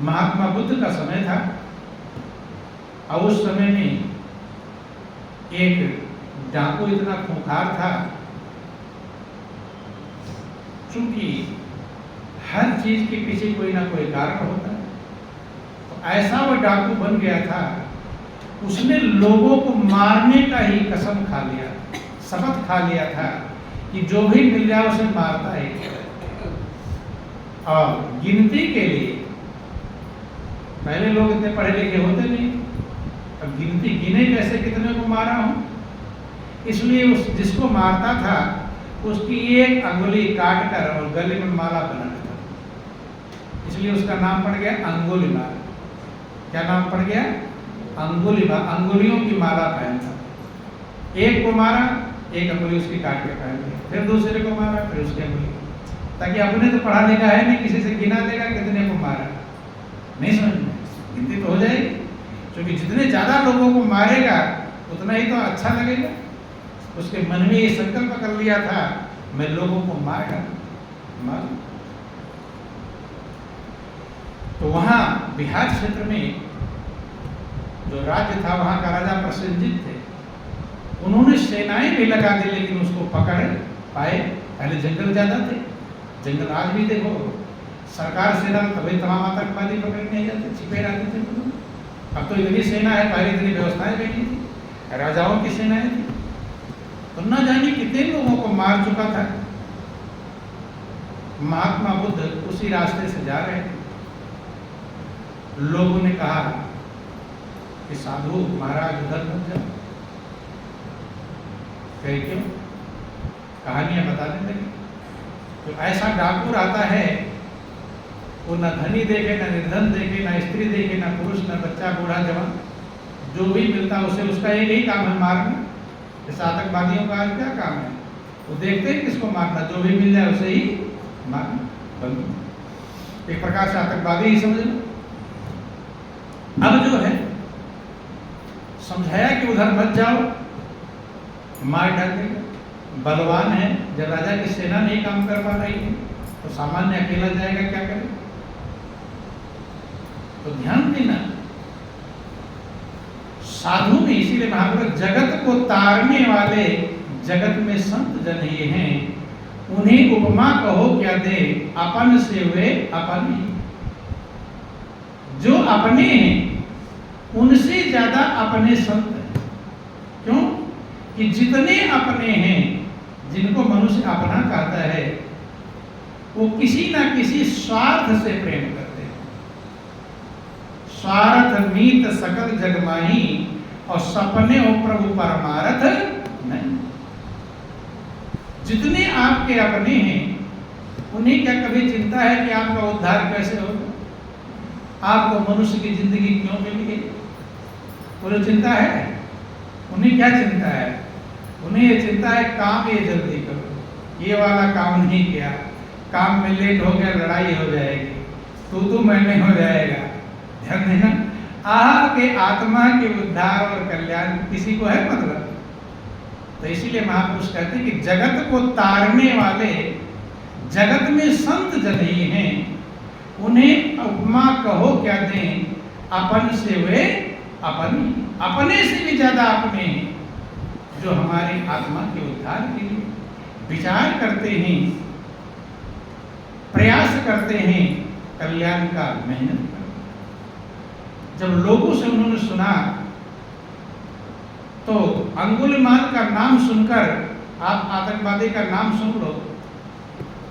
महात्मा बुद्ध का समय था और उस समय में एक डाकू इतना खूंखार था, चूंकि हर चीज के पीछे कोई ना कोई कारण होता है, तो ऐसा वह डाकू बन गया था, उसने लोगों को मारने का ही कसम खा लिया, शपथ खा लिया था कि जो भी मिल जाए उसे मारता है। और गिनती के लिए पहले लोग इतने पढ़े लिखे होते नहीं, अब गिनती गिने कैसे कितने को मारा हूं, इसलिए उस जिसको मारता था उसकी एक अंगुली काट कर और गले में माला बना देता, इसलिए उसका नाम पड़ गया अंगुलीमाल। क्या नाम पड़ गया? अंगुलीमाल, अंगुलियों की माला पहनता। एक को मारा, एक अंगुली उसकी काट के पहन ली, फिर दूसरे को मारा, फिर उसकी अंगुली, ताकि अपने तो पढ़ा लिखा है नहीं, किसी से गिना देगा कितने को मारा, नहीं समझ में गिनती तो हो जाएगी, क्योंकि जितने ज्यादा लोगों को मारेगा उतना ही तो अच्छा लगेगा। उसके मन में ये संकल्प कर लिया था मैं लोगों को मार। तो वहां बिहार क्षेत्र में जो राज्य था वहां का राजा प्रसेनजीत थे, उन्होंने सेनाएं भी लगा दी लेकिन उसको पकड़ पाए। पहले जंगल ज्यादा थे, जंगल आज भी देखो, सरकार सेना तभी तमाम आतंकवादी पकड़ने नहीं जाते, छिपे रहते थे। अब तो इतनी सेना है, पहले इतनी व्यवस्थाएं बैठी थी, राजाओं की सेनाएं थी, तो न जाने कितने लोगों को मार चुका था। महात्मा बुद्ध उसी रास्ते से जा रहे थे, लोगों ने कहा कि साधु महाराज उधर मत जाओ। कहे क्यों? कहानियां बताने लगी। तो ऐसा डाकू आता है, वो न धनी देखे, न निर्धन देखे, न स्त्री देखे, न पुरुष, न बच्चा, बूढ़ा, जवान, जो भी मिलता उसे उसका एक ही काम है, मारना। जैसे आतंकवादियों का आज क्या काम है, वो देखते हैं किसको मारना, जो भी मिल जाए उसे ही मारना। एक प्रकार से आतंकवादी ही समझ लो। अब जो है समझाया कि उधर मत जाओ, मार डाल देगा। बलवान है, जब राजा की सेना नहीं काम कर पा रही है तो सामान्य अकेला जाएगा, क्या करे? तो ध्यान देना, साधु में, इसीलिए महापुरुष जगत को तारने वाले जगत में संत जन ही हैं, उन्हें उपमा कहो क्या दे, अपन से वे अपने। जो अपने हैं उनसे ज्यादा अपने संत हैं। क्यों? कि जितने अपने हैं, जिनको मनुष्य अपना कहता है, वो किसी ना किसी स्वार्थ से प्रेम करते हैं। स्वार्थ मीत सकल जग माही, और सपने हो प्रभु परमारथ नहीं। जितने आपके अपने हैं उन्हें क्या कभी चिंता है कि आपका उद्धार कैसे होगा, आपको मनुष्य की जिंदगी क्यों मिली है? उन्हें चिंता है? उन्हें क्या चिंता है? उन्हें ये चिंता है काम ये जल्दी करो, ये वाला काम नहीं किया, काम में लेट हो गया, लड़ाई हो जाएगी, तू मैंने हो जाएगा। ध्यान देना, आपके आत्मा के उद्धार और कल्याण किसी को है मतलब? तो इसीलिए महापुरुष कहते हैं कि जगत को तारने वाले जगत में संत जन ही हैं, उन्हें उपमा कहो क्या दें, अपन से वे अपनी। अपने से भी ज्यादा अपने हैं, जो हमारे आत्मा के उद्धार के लिए विचार करते हैं, प्रयास करते हैं, कल्याण का मेहनत करते हैं। जब लोगों से उन्होंने सुना तो अंगुलीमाल का नाम सुनकर, आप आतंकवादी का नाम सुन लो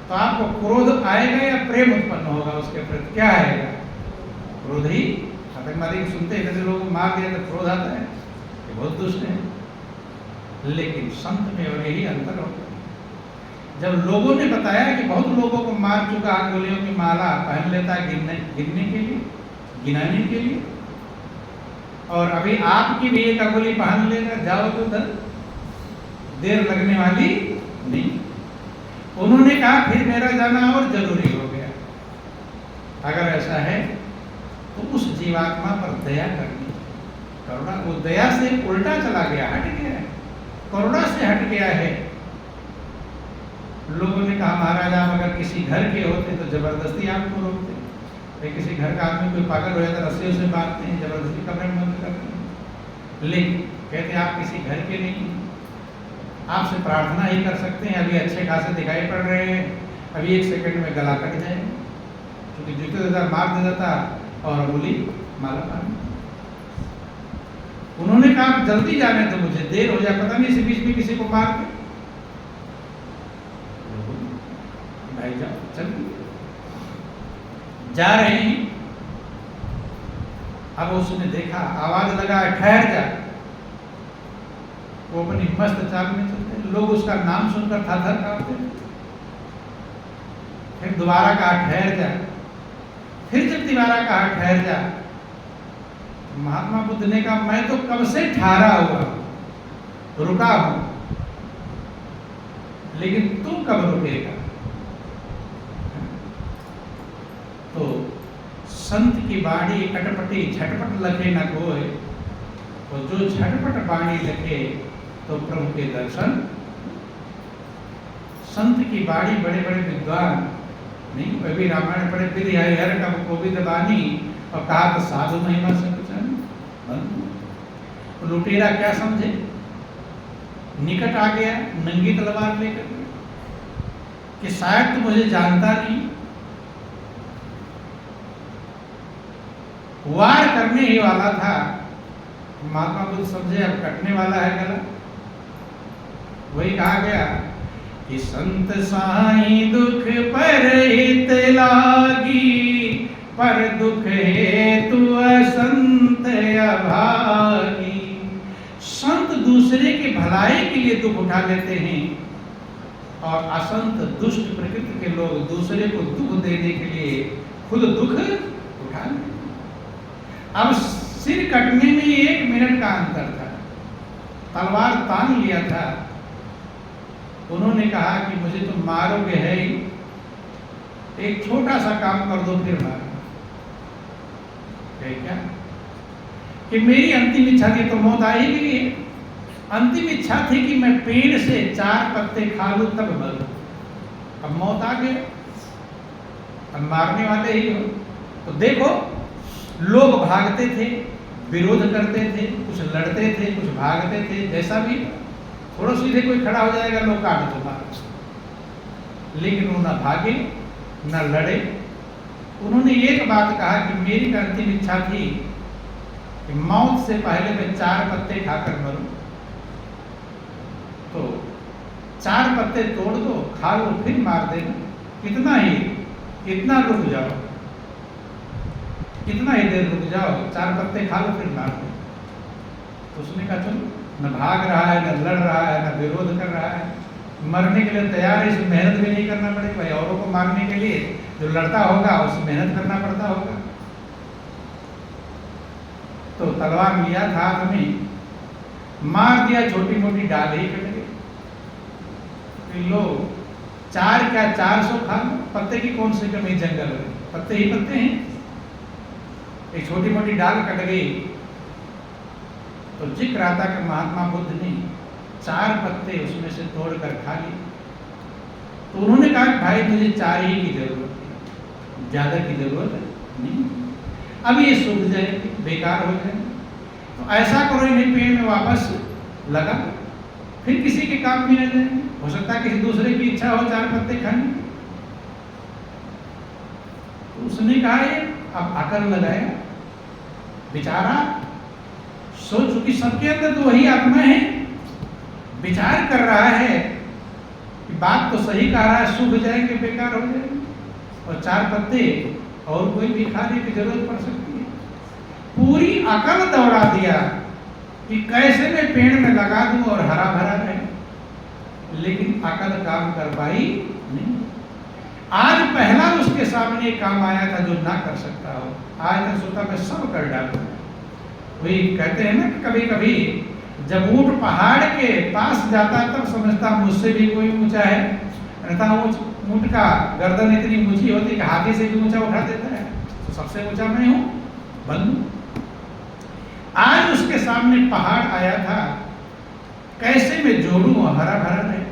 तो आपको क्रोध आएगा या प्रेम उत्पन्न होगा उसके प्रति? क्या आएगा? क्रोध ही। आतंकवादी को सुनते ही लोगों को मार दिया तो क्रोध आता है, ये बहुत दुष्ट है। लेकिन संत में और यही अंतर होगा। जब लोगों ने बताया कि बहुत लोगों को मार चुका, अंगुलियों की माला पहन लेता है गिनने के लिए, गिनाने के लिए, और अभी आपकी भी एक अंगुली पहन लेगा, जाओ तो उधर, देर लगने वाली नहीं। उन्होंने कहा फिर मेरा जाना और जरूरी हो गया। अगर ऐसा है तो उस जीवात्मा पर दया करनी, करुणा। वो दया से उल्टा चला गया, हट गया है, करुणा से हट गया है। लोगों ने कहा महाराज आप अगर किसी घर के होते तो जबरदस्ती आपको रोकते, भाई किसी घर का आदमी कोई पागल हो जाता है, रस्सी उसे बांधते हैं, जबरदस्ती कमरे में बंद करते हैं। लेकिन कहते हैं आप किसी घर के नहीं, आपसे प्रार्थना ही कर सकते हैं। अभी अच्छे खासे दिखाई पड़ रहे हैं, अभी 1 सेकंड में गला कट जाए, क्योंकि जूते देता मार दे देता और बोली माला पानी। उन्होंने कहा आप जल्दी जाने तो मुझे देर हो जाए, पता नहीं इसी बीच में किसी को मार दे। भाई जाओ, चल जा रहे हैं। अब उसने देखा, आवाज लगा ठहर जा। वो अपनी मस्त चाल में चलते, लोग उसका नाम सुनकर थर-थर कांपते। फिर दोबारा कहा ठहर जा, फिर जब दोबारा कहा ठहर जा, महात्मा बुद्ध ने कहा मैं तो कब से ठहरा हुआ, रुका हूं, लेकिन तू कब रुकेगा। तो संत की बाणी अटपटी झटपट लखे न कोय, और जो झटपट बाणी लखे तो प्रभु के दर्शन। संत की बाणी बड़े बड़े विद्वान नहीं, कभी रामायण पढ़े फिर हर कब कोविद बानी, और कहा तो साधु महिमा से तो लुटेरा क्या समझे, निकट आ गया नंगी तलवार लेकर कि शायद तो मुझे जानता नहीं, वार करने ही वाला था। महात्मा बुद्ध समझे अब कटने वाला है गला। वही कहा गया कि संत साईं दुख पर हित लागी, पर दुख हेतु असंत अभागी। संत दूसरे के भलाई के लिए दुख उठा लेते हैं, और असंत दुष्ट प्रकृति के लोग दूसरे को दुख देने के लिए खुद दुख उठा लेते। अब सिर कटने में 1 मिनट का अंतर था, तलवार तान लिया था। उन्होंने कहा कि मुझे तुम मारोगे है ही, एक छोटा सा काम कर दो फिर मारो। क्या कि मेरी अंतिम इच्छा थी, तो मौत आ ही गई है। अंतिम इच्छा थी कि मैं पेड़ से 4 पत्ते खा लूं तब मरूं, अब मौत आ गई, अब मारने वाले ही हो। तो देखो लोग भागते थे, विरोध करते थे, कुछ लड़ते थे, कुछ भागते थे, जैसा भी थोड़ा सीधे कोई खड़ा हो जाएगा लोग काट दो मार। लेकिन वो ना भागे ना लड़े। उन्होंने एक बात कहा कि मेरी अंतिम इच्छा थी कि मौत से पहले मैं 4 पत्ते खाकर मरूं, तो 4 पत्ते तोड़ दो, खा लो, फिर मार देना, इतना ही, इतना रुक जाओ, कितना ही देर रुक जाओ, 4 पत्ते खा लो फिर मार दो। तो उसने कहा चलो, न भाग रहा है, न लड़ रहा है, न विरोध कर रहा है, मरने के लिए तैयार है, इसमें मेहनत भी नहीं करना पड़ेगा। भाई औरों को मारने के लिए जो लड़ता होगा उसे मेहनत करना पड़ता होगा। तो तलवार लिया था हमें, मार दिया, छोटी मोटी डाल ही कट गई। लो 4 क्या 400 खा लो, पत्ते की कौन सी कमी जंगल में, पत्ते ही पत्ते हैं। एक छोटी मोटी डाल कट गई। तो जिक्र आता कि महात्मा बुद्ध ने 4 पत्ते उसमें से तोड़कर खा लिए। तो उन्होंने कहा भाई तुझे 4 ही की जरूरत है, ज्यादा की जरूरत नहीं, अब ये सूख जाए, बेकार हो जाए। तो ऐसा करो इन्हें पेड़ में वापस लगा, फिर किसी के काम में न जाए। हो सकता है किसी दूसरे की इच्छा हो 4 पत्ते खाने। तो उसने कहा ये अब आकर लगाया, बेचारा सोच चुकी सबके अंदर तो वही आत्मा है, विचार कर रहा है कि बात तो सही कह रहा है, सूख जाएंगे, बेकार हो जाएंगे, और 4 पत्ते और कोई भी खाने की जरूरत पड़ सकती है। पूरी अकल दौड़ा दिया कि कैसे मैं पेड़ में लगा दूं और हरा भरा रहे, लेकिन अकल काम कर पाई नहीं। आज पहला उसके सामने काम आया था जो ना कर सकता हो, आज तक सोता मैं सब कर डालूं। वही कहते हैं ना कि कभी कभी जब ऊंट पहाड़ के पास जाता है तब समझता मुझसे भी कोई ऊंचा है, अन्यथा ऊंट का गर्दन इतनी ऊंची होती कि हाथी से भी ऊंचा उठा देता है। तो सबसे ऊंचा मैं हूं, बंधु। आज उसके सामने पहाड़ आया था, कैसे मैं जोड़ूं और हरा भरा रहे,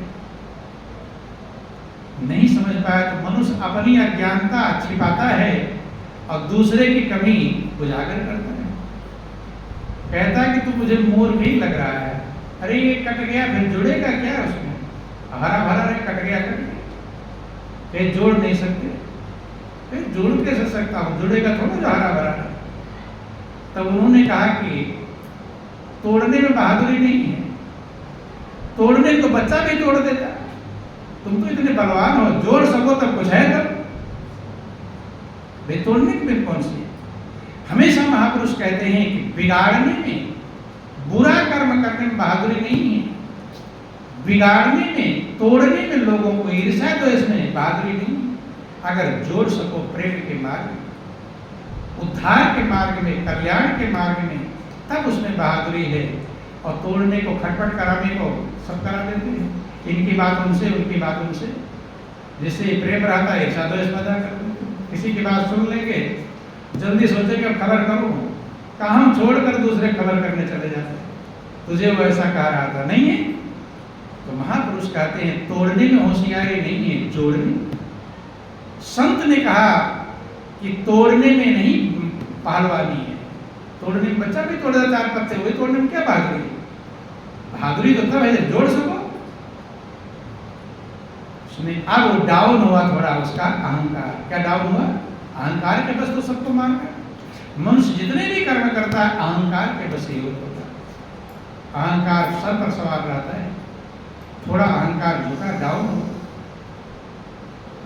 नहीं समझ पाया। तो मनुष्य अपनी अज्ञानता छिपाता है और दूसरे की कमी उजागर करता है। कहता है कि तू मुझे मूर्ख ही लग रहा है, अरे ये कट गया फिर जुड़ेगा क्या उसमें, हरा भरा रहे, कट गया कट गया, कहीं जोड़ नहीं सकते, कहीं जोड़ कैसे सकता हूँ, जुड़ेगा थोड़ा जो हरा भरा है। तब उन्होंने कहा कि तोड़ने में बहादुरी नहीं है, तोड़ने तो बच्चा भी तोड़ देता, तुम तो इतने बलवान हो, जोड़ सको तब कुछ है तब, भाई तोड़ने में कौन सी। हमेशा महापुरुष कहते हैं कि बिगाड़ने में, बुरा कर्म करने में बहादुरी नहीं है, बिगाड़ने में, तोड़ने में, लोगों को ईर्ष्या तो इसमें बहादुरी नहीं है। अगर जोड़ सको प्रेम के मार्ग में, उद्धार के मार्ग में, कल्याण के मार्ग में, तब उसमें बहादुरी है। और तोड़ने को, खटपट कराने को सब करा देते हैं, इनकी बात उनसे, उनकी बात उनसे, जिससे प्रेम रहता है ईर्ष्या द्वेष पैदा कर देते हैं। किसी की बात सुन लेंगे, जल्दी सोचेंगे अब खबर करूँ, काम छोड़कर दूसरे खबर करने चले जाते हैं, तुझे वो ऐसा कह रहा था, नहीं है। तो महापुरुष कहते हैं तोड़ने में होशियारी नहीं है, जोड़ने। संत ने कहा कि तोड़ने में नहीं पहलवानी है, तोड़ने में बच्चा भी तोड़ देता, 4 पत्ते हुए, तोड़ने में क्या बहादुरी है। बहादुरी तो तब है जब जोड़ सको। सुनिए, अब वो डाउन हुआ थोड़ा उसका अहंकार। क्या डाउन हुआ? अहंकार के बस तो सबको मारना। मनुष्य जितने भी कर्म करता है अहंकार के बस ही होता है, अहंकार सर पर सवार रहता है, थोड़ा अहंकार झुका, डाउन हो।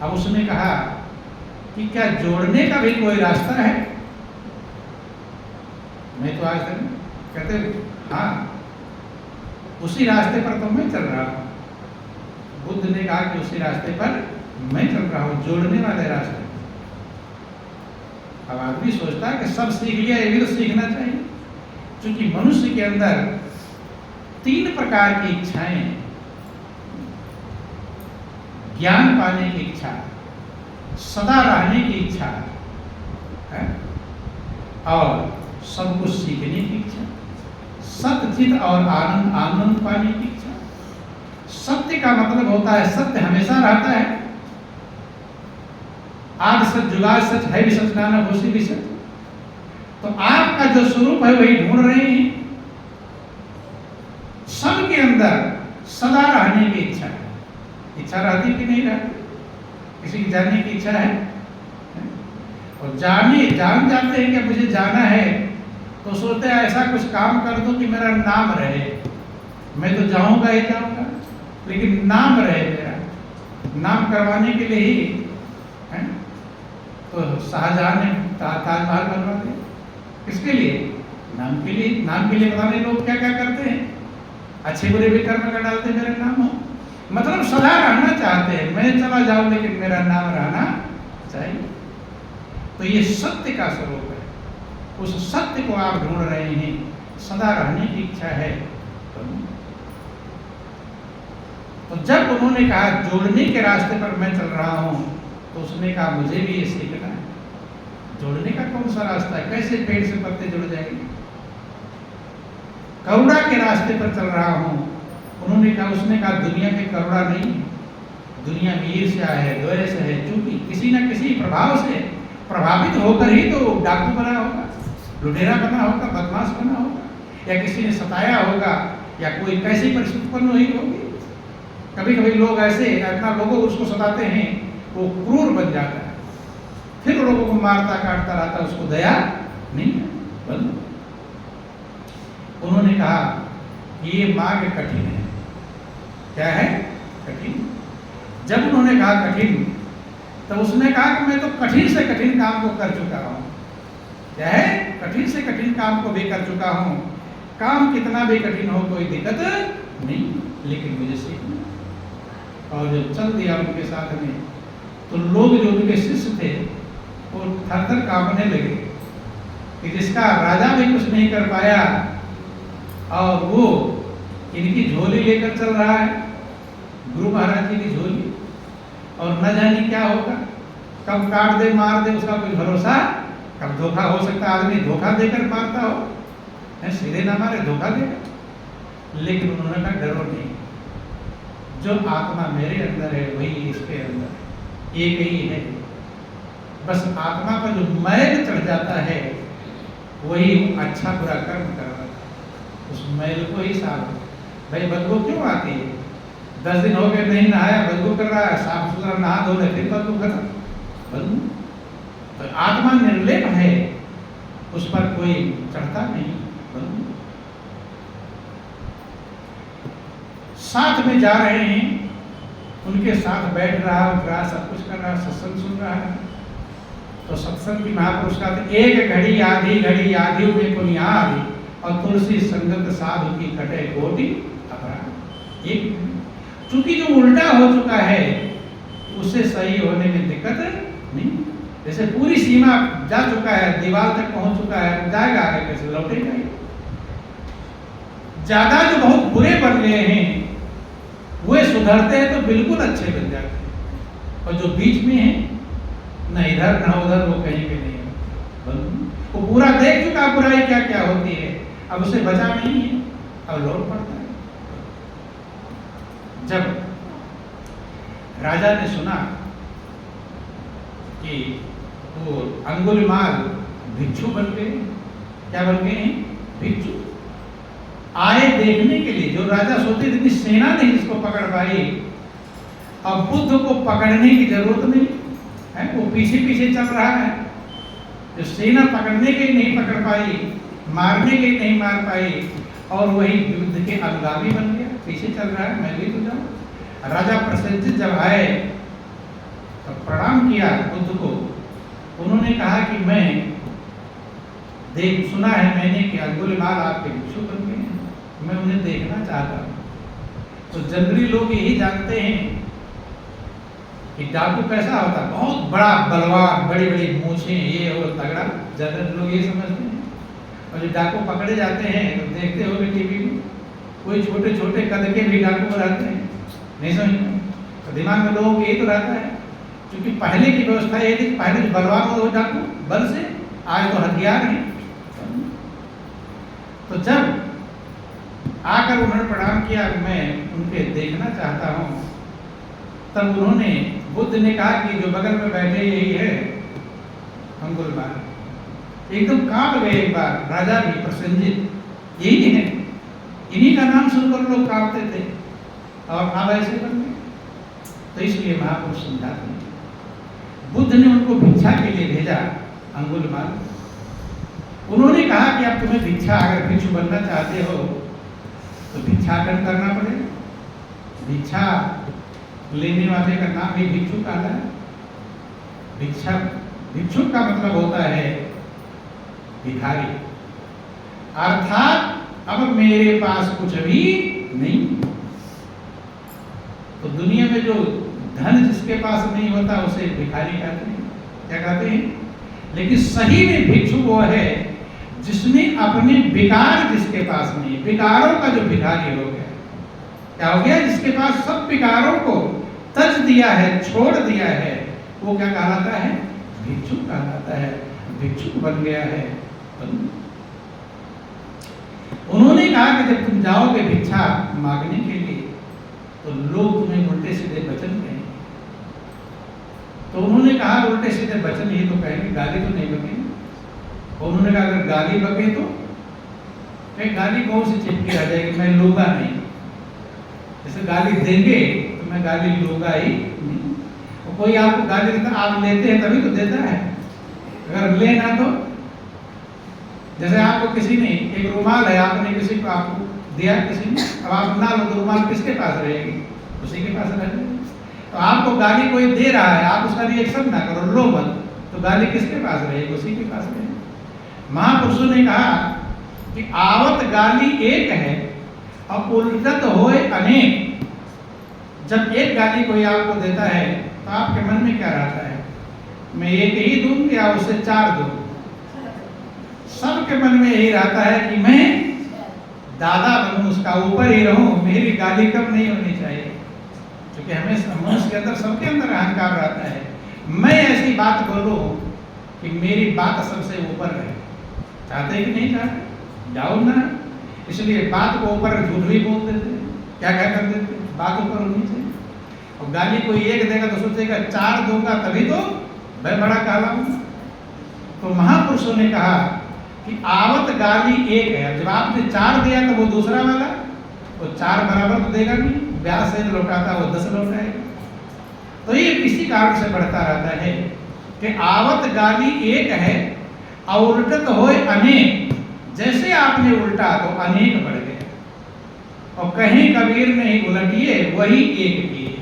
अब उसने कहा कि क्या जोड़ने का भी कोई रास्ता है? मैं तो आज तक, कहते हाँ, उसी रास्ते पर तो मैं चल रहा हूँ। बुद्ध ने कहा कि उसी रास्ते पर मैं चल रहा हूँ, जोड़ने वाले रास्ते। अब आदमी सोचता है कि सब सीख लिया, ये भी तो सीखना चाहिए, क्योंकि मनुष्य के अंदर 3 प्रकार की इच्छाएं हैं। ज्ञान पाने की इच्छा, सदा रहने की इच्छा है, और सब कुछ सीखने की इच्छा, सत्यचित और आनंद, आनंद पाने की इच्छा। सत्य का मतलब होता है सत्य हमेशा रहता है, आदि सच जुगाद सच है भी सच, नाना होशी भी सच। तो आपका जो स्वरूप है वही ढूंढ रहे हैं। सबके अंदर सदा रहने की इच्छा है। इच्छा रहती कि नहीं रहती? किसी की जानने की इच्छा है, और जान जाते हैं कि मुझे जाना है, तो सोचते हैं ऐसा कुछ काम कर दो कि मेरा नाम रहे, मैं तो जाऊंगा ही जाऊंगा, लेकिन नाम रहे मेरा। नाम करवाने के लिए ही है, तो शाहजहां ने ताजमहल बनवा दिया। किसके लिए? नाम के लिए। नाम के लिए पता नहीं लोग क्या क्या करते हैं, अच्छे बुरे भी कर्म कर डालते, मेरा नाम हो, मतलब सदा रहना चाहते हैं, मैं चला जाऊं लेकिन मेरा नाम रहना चाहिए। तो ये सत्य का स्वरूप है, उस सत्य को आप ढूंढ रहे हैं, सदा रहने की इच्छा है। तो जब उन्होंने कहा जोड़ने के रास्ते पर मैं चल रहा हूं, तो उसने कहा मुझे भी ये सीखना है। जोड़ने का कौन सा रास्ता है? कैसे पेड़ से पत्ते जुड़ जाएंगे? करुणा के रास्ते पर चल रहा हूं। उन्होंने कहा, उसने कहा दुनिया में करुणा नहीं है, दुनिया में ईर्ष्या है, द्वेष है, चूंकि किसी न किसी प्रभाव से प्रभावित होकर ही तो डाकू बना होगा, लुटेरा बना होगा, बदमाश बना होगा, या किसी ने सताया होगा, या कोई कैसी परिस्थिति उत्पन्न हुई होगी। कभी कभी लोग ऐसे अपना लोगों को उसको सताते हैं, वो क्रूर बन जाता है, फिर लोगों को मारता काटता रहता है, उसको दया नहीं है। उन्होंने कहा ये मार्ग कठिन है। क्या है? कठिन। जब उन्होंने कहा कठिन, तो उसने कहा कि मैं तो कठिन से कठिन काम को कर चुका हूं। क्या है? कठिन से कठिन काम को भी कर चुका हूं। काम कितना भी कठिन हो कोई दिक्कत नहीं, लेकिन मुझे सीखना। और जब चल दिया उनके साथ में, तो लोग जो उनके शिष्य थे वो थर थर कांपने लगे कि जिसका राजा भी कुछ नहीं कर पाया, और वो इनकी झोली लेकर चल रहा है, गुरु महाराज जी की झोली, और न जाने क्या होगा, कब काट दे मार दे उसका कोई भरोसा, कब धोखा हो सकता है, आदमी धोखा देकर मारता हो, सीधे ना मारे, धोखा देकर। लेकिन उन्होंने कहा डरो नहीं, जो आत्मा मेरे अंदर है वही इसके अंदर है, एक ही है। बस आत्मा पर जो मैल चढ़ जाता है वही अच्छा बुरा कर्म करवाता है, उस मैल को ही साफ। भाई बदबू क्यों आती है? 10 दिन हो गए नहीं नहाया, बदबू कर रहा है, साफ सुथरा नहा धो ले फिर बदबू खत्म। बदबू तो आत्मा निर्लेप है, उस पर कोई चढ़ता नहीं। बदबू साथ में जा रहे हैं, उनके साथ बैठ रहा, उठ रहा, सब कुछ कर रहा, सत्संग सुन रहा है। तो सत्संग की महापुरुष का एक घड़ी आधी में पुनियाद, और तुलसी संगत साधु की कटे कोटि अपराध। एक चूंकि जो उल्टा हो चुका है उससे सही होने में दिक्कत नहीं। जैसे पूरी सीमा जा चुका है, दीवार तक पहुंच चुका है, जाएगा आगे कैसे? लौटेगा ही। ज्यादा जो बहुत बुरे बन गए हैं वे सुधरते हैं तो बिल्कुल अच्छे बन जाते हैं, और जो बीच में है न इधर न उधर, वो कहीं पे नहीं है। वो पूरा देख चुका बुराई क्या क्या होती है, अब उसे बचा नहीं है, अब लौट पड़ता है। जब राजा ने सुना कि वो अंगुलिमाल भिक्षु बन गए, क्या बन गए हैं? भिक्षु। आए देखने के लिए, जो राजा सोचते इतनी सेना नहीं इसको पकड़ पाई, अब बुद्ध को पकड़ने की जरूरत नहीं है, वो पीछे पीछे चल रहा है। जो सेना पकड़ने के नहीं पकड़ पाई, मारने के नहीं मार पाई, और वही युद्ध के अनुगामी बन गया, पीछे चल रहा है, मैं भी तो जाऊं। राजा प्रसेनजित जब आए तो प्रणाम किया बुद्ध को। उन्होंने कहा कि मैं सुना है मैंने कि अंगुलिमाल आपके भिक्षु बन गए हैं, मैं उन्हें देखना चाहता हूँ। तो जनरली लोग यही जानते हैं कि डाकू कैसा होता है, बहुत बड़ा बलवान, बड़ी बड़ी मूछें, ये और तगड़ा, जनरल लोग ये समझते हैं। और जो डाकू पकड़े जाते हैं तो देखते हो टीवी में, कोई छोटे छोटे कद के भी डाकू रहते हैं, नहीं समझ में? तो दिमाग में लोगों को यही तो रहता है, क्योंकि पहले की व्यवस्था ये थी, पहले जो बलवान हो डाकू बल से, आज तो हथियार है। तो जब आकर उन्होंने प्रणाम किया, मैं उनके देखना चाहता हूँ, तब उन्होंने, बुद्ध ने कहा कि जो बगल में बैठे यही है अंगुलिमाल। एकदम कांप गए एक बार राजा भी, प्रसेनजित, यही है, इन्हीं का नाम सुनकर लोग कांपते थे, और अब ऐसे बन गए। तो इसलिए महापुरुष समझाते हैं, बुद्ध ने उनको भिक्षा के लिए भेजा अंगुलिमाल। उन्होंने कहा कि अब तुम्हें भिक्षा, अगर भिक्षु बनना चाहते हो तो भिक्षाटन करना पड़ेगा। भिक्षा लेने वाले का नाम ही भिक्षु कहता है। भिक्षा, भिक्षु का मतलब होता है भिखारी, अर्थात अब मेरे पास कुछ भी नहीं। तो दुनिया में जो धन जिसके पास नहीं होता उसे भिखारी कहते हैं, क्या कहते हैं? लेकिन सही में भिक्षु वो है जिसने अपने विकार, जिसके पास नहीं, विकारों का जो भिखारी हो गया, क्या हो गया? जिसके पास सब विकारों को तज दिया है, छोड़ दिया है, वो क्या कहलाता है? भिक्षु कहलाता है, भिक्षु बन गया है। उन्होंने कहा कि जब तुम जाओगे भिक्षा मांगने के लिए तो लोग तुम्हें उल्टे सीधे वचन कहेंगे। तो उन्होंने कहा उल्टे सीधे वचन ही तो कहेंगे, गाली तो नहीं बकेंगे। उन्होंने कहा अगर गाली बके तो गाली कौन सी चिपकी रह जाएगी, मैं लूंगा नहीं। जैसे गाली देंगे तो मैं गाली लूंगा ही नहीं। और कोई आपको गाली देता, आप लेते हैं तभी तो देता है, अगर लेना तो, जैसे आपको किसी ने एक रुमाल है, आपने किसी को आपको दिया किसी ने, अब आप ना लो तो रुमाल किसके पास रहेगी? उसी के पास रहेगी। तो आपको गाली कोई दे रहा है, आप उसका रिएक्शन ना करो, लो मत, तो गाली किसके पास रहेगी? उसी के पास रहेगी। महापुरुषों ने कहा कि आवत गाली एक है और उल्टत होए अनेक। जब एक गाली कोई आपको देता है तो आपके मन में क्या रहता है? मैं एक ही दूं या उससे 4 दूं? सबके मन में यही रहता है कि मैं दादा बनूं, उसका ऊपर ही रहूं, मेरी गाली कम नहीं होनी चाहिए। क्योंकि हमें मनुष्य के अंदर, सबके अंदर अहंकार रहता है, मैं ऐसी बात बोलूं कि मेरी बात सबसे ऊपर रहे। चाहते कि नहीं चाहते? जाओ ना। इसलिए बात को ऊपर झूठ भी बोल देते, क्या क्या कर देते, बात ऊपर होनी चाहिए। और गाली कोई एक देगा तो सोचेगा 4 दूंगा तभी तो मैं बड़ा काला हूँ। तो महापुरुषों ने कहा कि आवत गाली एक है। जब आपने 4 दिया तो वो दूसरा वाला वो 4 बराबर तो देगा नहीं, ब्याज से लौटाता वो 10 लौटाएगा। तो ये किसी कारण से बढ़ता रहता है कि आवत गाली एक है और उल्टत होए अनेक। जैसे आपने उल्टा तो अनेक बढ़ गए। और कहीं कबीर नहीं उलटिए वही एक किए।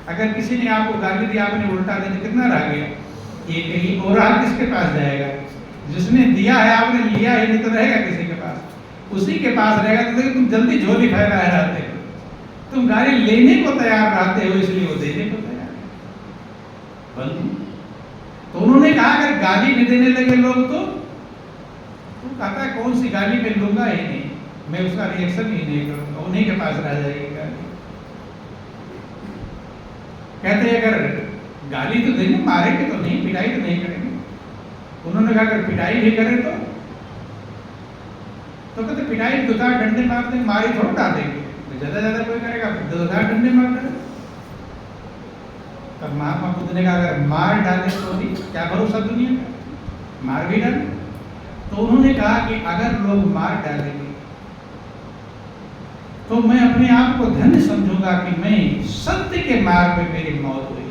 अगर किसी ने आपको गाली दी, आपने उल्टा दे तो कितना रह गया? एक ही। और रहा किसके पास जाएगा? जिसने दिया है, आपने लिया ही नहीं तो रहेगा किसी के पास? उसी के पास रहेगा। तो देखिए, तुम जल्दी झोली फैलाए रहते हो, तुम गाली लेने को तैयार रहते हो, इसलिए वो देने को तैयार है। तो उन्होंने कहा अगर गाली भी देने लगे लोग तो कहता है कौन सी गाली मैं लूंगा ही नहीं, मैं उसका रिएक्शन ही नहीं करूंगा, उन्हीं के पास रह जाएगी गाली। कहते अगर गाली तो देंगे, मारेंगे तो नहीं, पिटाई तो नहीं करेंगे। उन्होंने कहा अगर पिटाई भी करें तो कहते पिटाई 2-4 डंडे मार देंगे, मारी थोड़ा डाल देंगे। ज्यादा कोई करेगा 2-4 डंडे मार देंगे। तब महात्मा बुद्ध ने कहा अगर मार डाले तो भी क्या भरोसा दुनिया का, मार भी डाले। तो उन्होंने कहा कि अगर लोग मार डालेंगे तो मैं अपने आप को धन्य समझूंगा कि मैं सत्य के मार्ग में मेरी मौत हुई।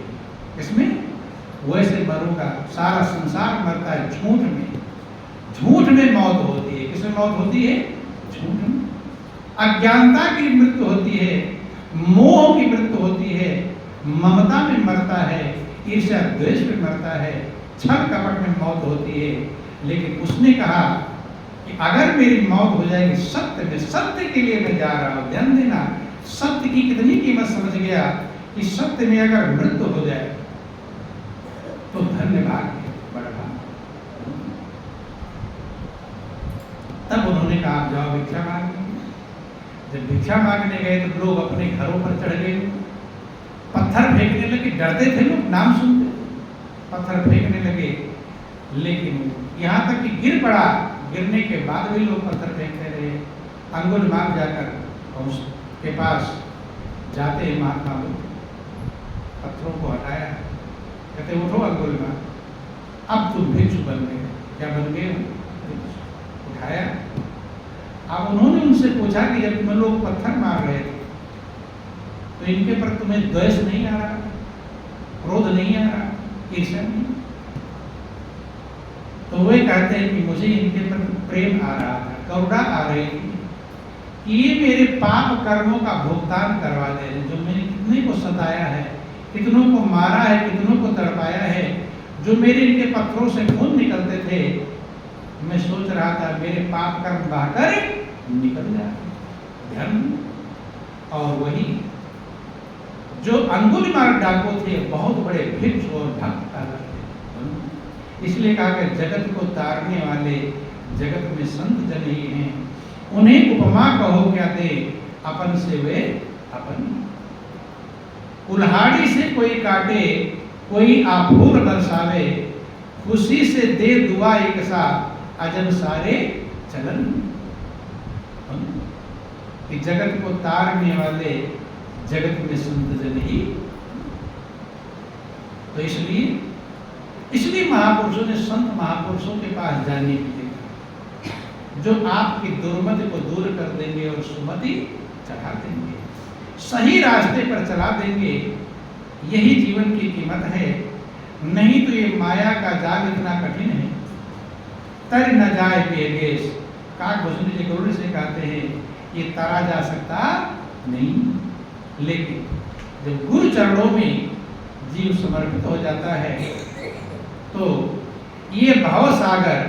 इसमें वैसे मरूंगा। सारा संसार मरता है झूठ में। झूठ में मौत होती है। किसमें मौत होती है? झूठ में। अज्ञानता की मृत्यु होती है, मोह की मृत्यु होती है, ममता में मरता है, ईर्ष्या द्वेष में मरता है, छल कपट में मौत होती है। लेकिन उसने कहा कि अगर मेरी मौत हो जाएगी सत्य में, सत्य के लिए मैं जा रहा हूं। ध्यान देना, सत्य की कितनी कीमत समझ गया कि सत्य में अगर मृत्यु हो जाए तो धन्यवाद बढ़ा। तब उन्होंने कहा आप जाओ भिक्षा मांगने। जब भिक्षा मांगने गए तो लोग अपने घरों पर चढ़ गए, पत्थर फेंकने लगे। डरते थे लोग, नाम सुनते पत्थर फेंकने लगे। लेकिन यहाँ तक कि गिर पड़ा, गिरने के बाद भी लोग पत्थर फेंकते रहे। अंगुलीमाल जाकर उसके पास जाते हैं महात्मा बुद्ध, पत्थरों को हटाया, कहते उठो अंगुलीमाल, अब तुम भिक्षु बन गए। क्या बन गए? उठाया। अब उन्होंने उनसे पूछा कि जब तुम्हें लोग पत्थर मार रहे थे तो इनके पर तुम्हें द्वेष नहीं आ रहा, क्रोध नहीं आ रहा, ईर्ष्या नहीं? तो वे कहते हैं कि मुझे इनके पर प्रेम आ रहा था, करुणा आ रही थी कि ये मेरे पाप कर्मों का भुगतान करवा दे रहे, जो मैंने कितने को सताया है, कितनों को मारा है, कितनों को तड़पाया है, जो मेरे इनके पत्थरों से खून निकलते थे। मैं सोच रहा था मेरे पाप कर्म बहाकर निकल जाए। ध्यान। और वही जो अंगुलीमाल डाकू थे बहुत बड़े भिक्षु और भक्त थे। इसलिए कहा कि जगत को तारने वाले जगत में संत जन ही हैं। उन्हें उपमा कहो क्या दे, अपन से वे अपन। कुल्हाड़ी से कोई काटे, कोई आभूर बरसावे, खुशी से दे दुआ एक सा, अजब सारे चलन। कि जगत को तारने वाले जगत में संत जन ही। तो इसलिए महापुरुषों ने संत महापुरुषों के पास जाने के लिए कहा, जो आपकी दुर्मति को दूर कर देंगे और सुमति चढ़ा देंगे, सही रास्ते पर चला देंगे। यही जीवन की कीमत है। नहीं तो ये माया का जाल इतना कठिन है, तर न जाए बेगेश। काकभूषण जी गरुड़ से कहते हैं ये तरा जा सकता नहीं। लेकिन जब गुरु चरणों में जीव समर्पित हो जाता है तो ये भव सागर,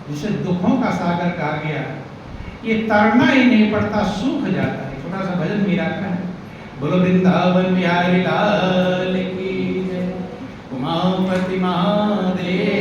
जिसे दुखों का सागर कहा गया, ये तरना ही नहीं पड़ता, सूख जाता है। छोटा सा भजन मीरा का है, बोलो वृंदावन बिहारी लाल की जय, उमापति महादेव